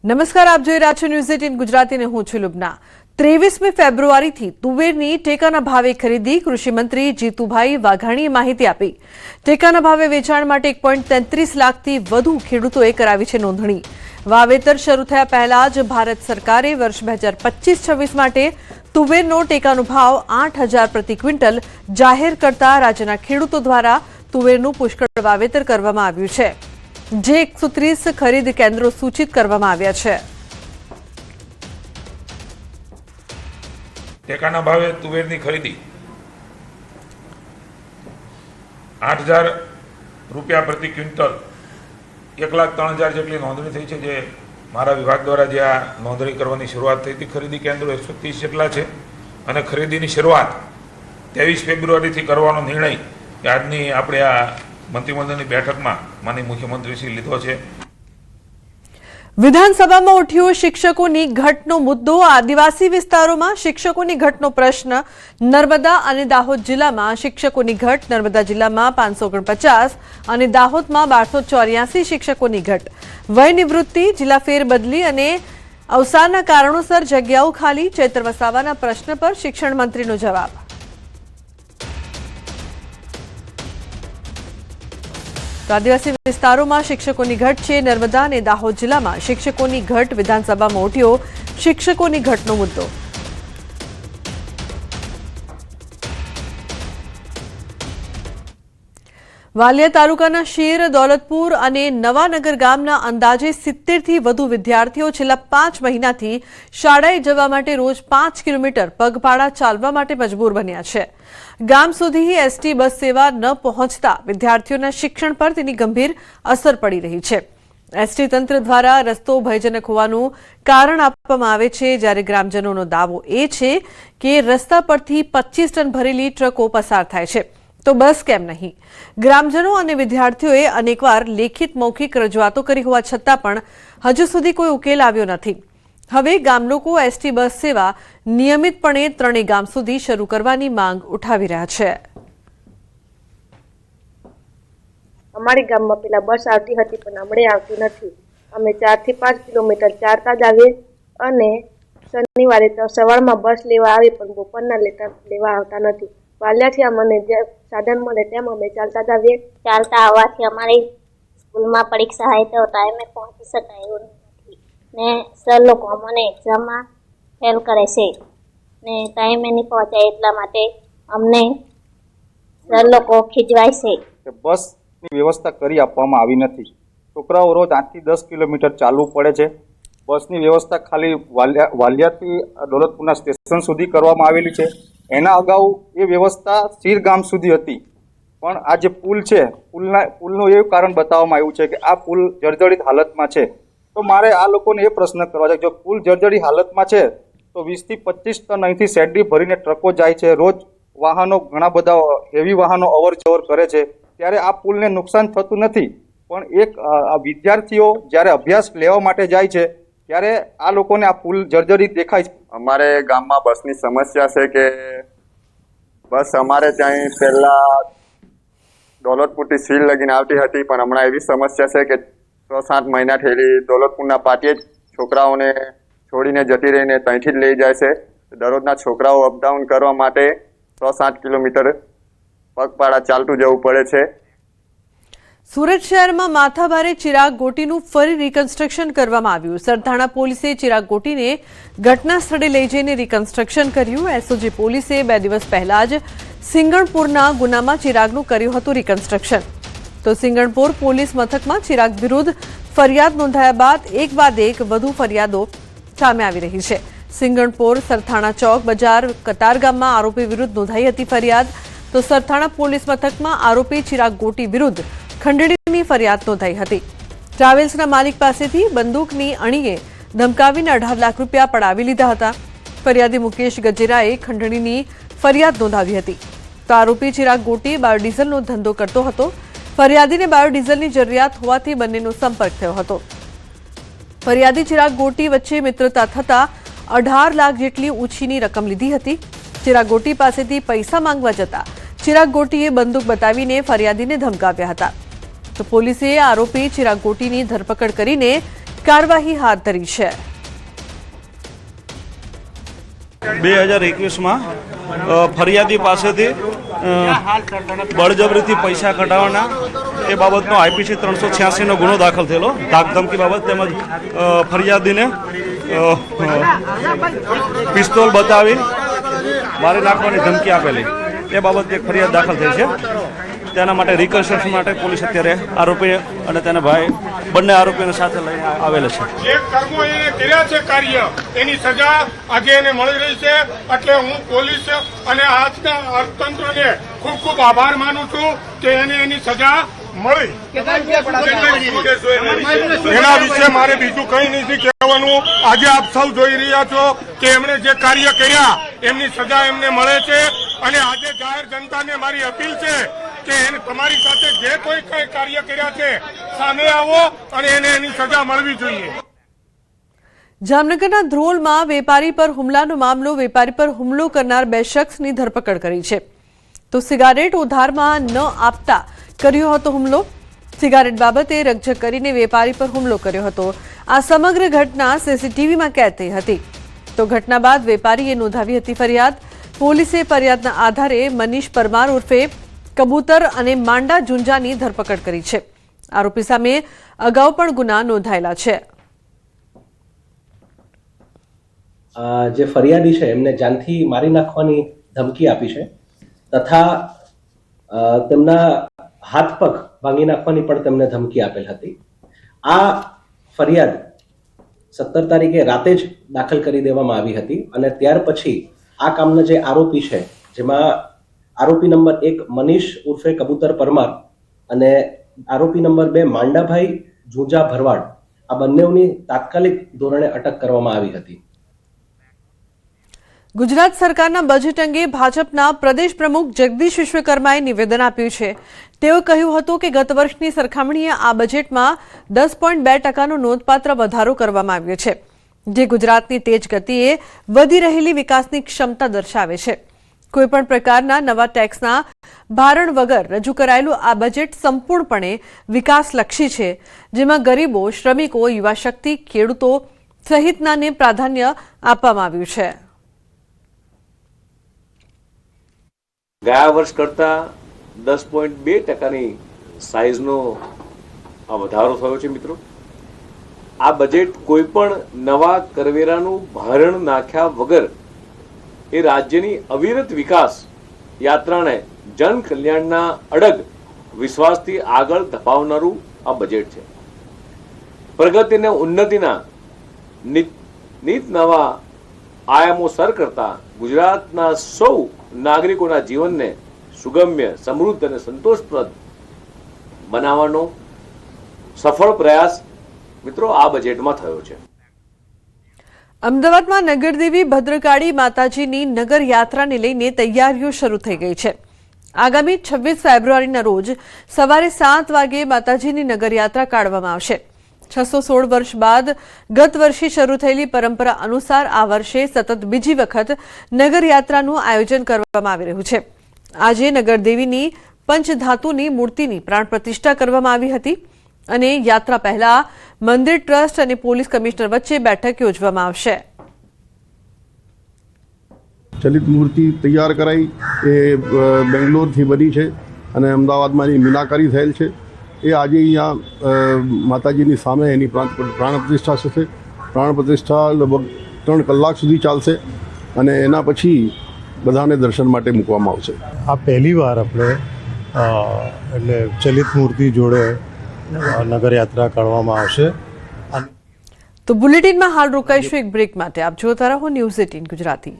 નમસ્કાર, આપ જોઈ રહ્યા છો ન્યૂઝ 18 ગુજરાતીને હું છું લુબના। 23મી ફેબ્રુઆરીથી તુવેરની ટેકાના ભાવે ખરીદી કૃષિ મંત્રી જીતુભાઈ વાઘાણીએ માહિતી આપી। ટેકાના ભાવે વેચાણ માટે 1.33 લાખથી વધુ ખેડૂતોએ કરાવી છે નોંધણી। વાવેતર શરૂ થયા પહેલા જ ભારત સરકારે વર્ષ 2025-26 માટે તુવેરનો ટેકાનો ભાવ 8,000 પ્રતિ ક્વિન્ટલ જાહેર કરતા રાજ્યના ખેડૂતો દ્વારા તુવેરનું પુષ્કળ વાવેતર કરવામાં આવ્યું છે, જે 130 ખરીદ કેન્દ્રો સૂચિત કરવામાં આવ્યા છે। ટેકાના ભાવે તુવેરની ખરીદી 8,000 રૂપિયા પ્રતિ ક્વિન્ટલ 1,03,000 જેટલી નોંધણી થઈ છે, જે મારા વિભાગ દ્વારા જે આ નોંધણી કરવાની શરૂઆત થઈ હતી। ખરીદી કેન્દ્રો 130 જેટલા છે અને ખરીદીની શરૂઆત 23 ફેબ્રુઆરીથી કરવાનો નિર્ણય આજની આપણે આ મંત્રીમંડળની બેઠકમાં માનનીય મુખ્યમંત્રીશ્રી લીધો છે। વિધાનસભામાં ઉઠ્યો શિક્ષકોની ઘટનો મુદ્દો। આદિવાસી વિસ્તારોમાં શિક્ષકોની ઘટનો પ્રશ્ન। નર્મદા અને દાહોદ જિલ્લામાં શિક્ષકોની ઘટ। નર્મદા જિલ્લામાં 549 અને દાહોદમાં 1284 શિક્ષકોની ઘટ। વય નિવૃત્તિ, જિલ્લા ફેરબદલી અને અવસાનના કારણોસર જગ્યાઓ ખાલી। ચૈત્ર વસાવાના પ્રશ્ન પર શિક્ષણ મંત્રીનો જવાબ। આદિવાસી વિસ્તારોમાં શિક્ષકોની ઘટ છે। નર્મદા અને દાહોદ જિલ્લામાં શિક્ષકોની ઘટ। વિધાનસભામાં ઉઠ્યો શિક્ષકોની ઘટનો મુદ્દો। વાલિયા તાલુકાના શેર, દોલતપુર અને નવાનગર ગામના અંદાજે 70થી વધુ વિદ્યાર્થીઓ છેલ્લા 5 મહિનાથી શાળાએ જવા માટે રોજ 5 કિલોમીટર પગપાળા ચાલવા માટે મજબૂર બન્યા છે। ગામ સુધી એસટી બસ સેવા ન પહોંચતા વિદ્યાર્થીઓના શિક્ષણ પર તેની ગંભીર અસર પડી રહી છે। એસટી તંત્ર દ્વારા રસ્તો ભયજનક હોવાનું કારણ આપવામાં આવે છે, જ્યારે ગ્રામજનોનો દાવો એ છે કે રસ્તા પરથી 25 ટન ભરેલી ટ્રકો પસાર થાય છે, તો બસ કેમ નહીં? ગ્રામજનો અને વિદ્યાર્થીઓએ અનેકવાર લેખિત મૌખિક રજૂઆતો કરી હોવા છતાં પણ હજુ સુધી કોઈ ઉકેલ આવ્યો નથી। હવે ગામ લોકો એસટી બસ સેવા નિયમિતપણે 3 ગામ સુધી શરૂ કરવાની માંગ ઉઠાવી રહ્યા છે। અમારી ગામમાં પેલા બસ આવતી હતી, પણ હમણાં આવતી નથી। અમે 4 થી 5 કિલોમીટર ચાલતા જ આવીએ અને શનિવારે તો સવારમાં બસ લેવા આવે, પણ બપોરના લેવા આવતા નથી। વાલિયાથી અમને જે સાધન મળે તેમ અમે ચાલતા જ આવીએ। ચાલતા આવવાથી અમારી સ્કૂલમાં પરીક્ષા હોય તો ટાઈમે પહોંચી શકાય એવું નથી ને સર લોકો અમને એક્ઝામમાં ફેલ કરે છે ને ટાઈમે નહીં પહોંચાય, એટલા માટે અમને સર લોકો ખીજવાય છે। બસની વ્યવસ્થા કરી આપવામાં આવી નથી। છોકરાઓ રોજ 8 થી 10 કિલોમીટર ચાલવું પડે છે। બસની વ્યવસ્થા ખાલી વાલિયાથી દોલતપુરના સ્ટેશન સુધી કરવામાં આવેલી છે। એના અગાઉ એ વ્યવસ્થા શીર ગામ સુધી હતી, પણ આ જે પુલ છે, પુલનું એવું કારણ બતાવવામાં આવ્યું છે કે આ પુલ જર્જરિત હાલતમાં છે। તો મારે આ લોકોને એ પ્રશ્ન કરવા છે, જો પુલ જર્જરિત હાલતમાં છે તો 20 થી 25 ટન અહીંથી શેરડી ભરીને ટ્રકો જાય છે, રોજ વાહનો, ઘણા બધા હેવી વાહનો અવર જવર કરે છે, ત્યારે આ પુલને નુકસાન થતું નથી। પણ એક વિદ્યાર્થીઓ જ્યારે અભ્યાસ લેવા માટે જાય છે ત્યારે આ લોકોને આ પુલ જર્જરિત દેખાય છે। અમારે ગામમાં બસની સમસ્યા છે કે બસ અમારે ત્યાં પહેલા દોલતપુરથી સીલ લગીને આવતી હતી, પણ હમણાં એવી સમસ્યા છે કે 6-7 મહિના થયેલી દોલતપુરના પાટીએ જ છોકરાઓને છોડીને જતી રહીને ત્યાંથી જ લઈ જાય છે। દરરોજના છોકરાઓ અપડાઉન કરવા માટે 6-7 કિલોમીટર પગપાળા ચાલતું જવું પડે છે। સુરત શહેરમાં માથાભારે ચિરાગ ગોટીનું ફરી રિકન્સ્ટ્રક્શન કરવામાં આવ્યું। સરથાણા પોલીસે ચિરાગ ગોટીને ઘટના સ્થળે લઈ જઈને રિકન્સ્ટ્રક્શન કર્યું। એસઓજી પોલીસે 2 દિવસ પહેલા જ સિંગણપુરના ગુનામાં ચિરાગનું કર્યું હતું રિકન્સ્ટ્રક્શન। તો સિંગણપુર પોલીસ મથકમાં ચિરાગ વિરુદ્ધ ફરિયાદ નોંધાયા બાદ એક વધુ ફરિયાદો સામે આવી રહી છે। સિંગણપુર સરથાણા ચોક બજાર કતારગામમાં આરોપી વિરુદ્ધ નોંધાઈ હતી ફરિયાદ, તો સરથાણા પોલીસ મથકમાં આરોપી ચિરાગ ગોટી વિરુદ્ધ ખંડણીની ફરિયાદ નોંધાઈ હતી। ટ્રાવેલ્સના માલિક પાસેથી બંદૂકની અણીએ ધમકાવીને 18 લાખ રૂપિયા પડાવી લીધા હતા। ફરિયાદી મુકેશ ગજેરાએ ખંડણીની ફરિયાદ નોંધાવી હતી। તો આરોપી ચિરાગ ગોટી બાયોડીઝલનો ધંધો કરતો હતો। ફરિયાદીને બાયોડીઝલની જરૂરિયાત હોવાથી બંનેનો સંપર્ક થયો હતો। ફરિયાદી ચિરાગ ગોટી વચ્ચે મિત્રતા થતા 18 લાખ જેટલી ઉછીની રકમ લીધી હતી। ચિરાગ ગોટી પાસેથી પૈસા માંગવા જતા ચિરાગ ગોટીએ બંદૂક બતાવીને ફરિયાદીને ધમકાવ્યા હતા। તો પોલીસે આરોપી ચિરાગ ગોટીની ધરપકડ કરીને કાર્યવાહી હાથ ધરી છે. 2021માં ફરિયાદી પાસેથી બળજબરીથી પૈસા કઢાવવાના એ બાબતનો આઈપીસી 386નો ગુનો દાખલ થયેલો, ધાકધમકી બાબત, તેમજ ફરિયાદીને પિસ્તોલ બતાવી મારી નાખવાની ધમકી આપેલી એ બાબતે એક ફરિયાદ દાખલ થઈ છે. તેના માટે રિકન્સ્ટ્રક્શન માટે પોલીસ અત્યારે આરોપી અને તેના ભાઈ બંને આરોપીઓને સાથે લઈને આવેલા છે. જે કર્મો એને કર્યા છે કાર્ય, એની સજા આજે એને મળી રહી છે. એટલે હું પોલીસ અને આજના અર્થતંત્રને ખૂબ ખૂબ આભાર માનું છું કે એને એની સજા મળી. એના વિશે મારે બીજું કંઈ નથી કહેવાનું. આજે આપ સૌ જોઈ રહ્યા છો કે એમણે જે કાર્ય કર્યા એમની સજા એમને મળે છે. અને આજે જાહેર જનતાને મારી અપીલ છે કે એને તમારી સાથે જે કોઈ કઈ કાર્ય કર્યા છે સામે આવો અને એને એની સજા મળવી જોઈએ. જામનગરના ધ્રોલમાં વેપારી પર હુમલાનો મામલો. વેપારી પર હુમલો કરનાર 2 શખ્સની ધરપકડ કરી છે. તો સિગારેટ ઉધારમાં ન આપતા કર્યો હતો હુમલો. સિગારેટ બાબતે રકઝક કરીને વેપારી પર હુમલો કર્યો હતો. આ સમગ્ર ઘટના સીસીટીવીમાં કેદ થઈ હતી. તો ઘટના બાદ વેપારીએ નોંધાવી હતી ફરિયાદ. પોલીસે ફરિયાદના આધારે મનીષ પરમાર ઉર્ફે કબૂતર અને માંડા ઝુંઝાની ધરપકડ કરી છે. આરોપી સામે અગાઉ પણ ગુના નોંધાયેલા છે. જે ફરિયાદી છે એમને જાનથી મારી નાખવાની ધમકી આપી છે તથા તેમના હાથ પગ ભાંગી નાખવાની પણ તેમને ધમકી આપેલ હતી. આ ફરિયાદ 17 તારીખે રાતે જ દાખલ કરી દેવામાં આવી હતી અને ત્યાર પછી આ કામના જે આરોપી છે, જેમાં આરોપી નંબર 1 મનીષ ઉર્ફે કબૂતર પરમાર અને આરોપી નંબર 2 માંડાભાઈ ઝુંઝા ભરવાડ, આ બંનેની તાત્કાલિક ધોરણે અટક કરવામાં આવી હતી. ગુજરાત સરકારના બજેટ અંગે ભાજપના પ્રદેશ પ્રમુખ જગદીશ વિશ્વકર્માએ નિવેદન આપ્યું છે. તેઓ કહ્યું હતું કે ગત વર્ષની સરખામણીએ આ બજેટમાં 10.2% નોંધપાત્ર વધારો કરવામાં આવ્યો છે, જે ગુજરાતની તેજ ગતિએ વધી રહેલી વિકાસની ક્ષમતા દર્શાવે છે. કોઈપણ પ્રકારના નવા ટેક્સના ભારણ વગર રજૂ કરાયેલું આ બજેટ સંપૂર્ણપણે વિકાસલક્ષી છે, જેમાં ગરીબો, શ્રમિકો, યુવા શક્તિ, ખેડૂતો સહિતનાને પ્રાધાન્ય આપવામાં આવ્યું છે. ગયા વર્ષ કરતા 10.2%ની સાઇઝનો આ વધારો થયો છે. મિત્રો, આ બજેટ કોઈ પણ નવા કરવેરાનું ભારણ નાખ્યા વગર એ રાજ્યની અવિરત વિકાસ યાત્રાને જન કલ્યાણના અડગ વિશ્વાસથી આગળ ધપાવનારું આ બજેટ છે. પ્રગતિ અને ઉન્નતિના નીત નવા આયામો સર કરતા ગુજરાતના સૌ નાગરિકોના જીવનને સુગમ્ય, સમૃદ્ધ અને સંતોષપ્રદ બનાવવાનો સફળ પ્રયાસ મિત્રો આ બજેટમાં થયો છે. અમદાવાદમાં નગરદેવી ભદ્રકાળી માતાજીની નગર યાત્રાને લઈને તૈયારીઓ શરૂ થઈ ગઈ છે. આગામી 26 ફેબ્રુઆરીના રોજ સવારે 7 વાગે માતાજીની નગર યાત્રા કાઢવામાં આવશે. 616 વર્ષ બાદ ગત વર્ષે શરૂ થયેલી પરંપરા અનુસાર આ વર્ષે સતત બીજી વખત નગર યાત્રાનું આયોજન કરવામાં આવી રહ્યું છે. આજે નગરદેવીની પંચધાતુની મૂર્તિની પ્રાણ પ્રતિષ્ઠા કરવામાં આવી હતી અને યાત્રા પહેલા મંદિર ટ્રસ્ટ અને પોલીસ કમિશનર વચ્ચે બેઠક યોજવામાં આવશે. ચલિત મૂર્તિ તૈયાર કરાઈ એ બેંગ્લોરથી બની છે અને અમદાવાદમાં એની મીનાકારી થયેલ છે. એ આજે અહીંયા માતાજીની સામે એની પ્રાણ પ્રતિષ્ઠા થશે. પ્રાણ પ્રતિષ્ઠા લગભગ 3 કલાક સુધી ચાલશે અને એના પછી બધાને દર્શન માટે મૂકવામાં આવશે. આ પહેલી વાર આપણે એટલે ચલિત મૂર્તિ જોડે નગરયાત્રા કાઢવામાં આવશે. તો બુલેટિનમાં હાલ રોકાઈશું એક બ્રેક માટે. આપ જોતા રહો ન્યૂઝ 18 ગુજરાતી.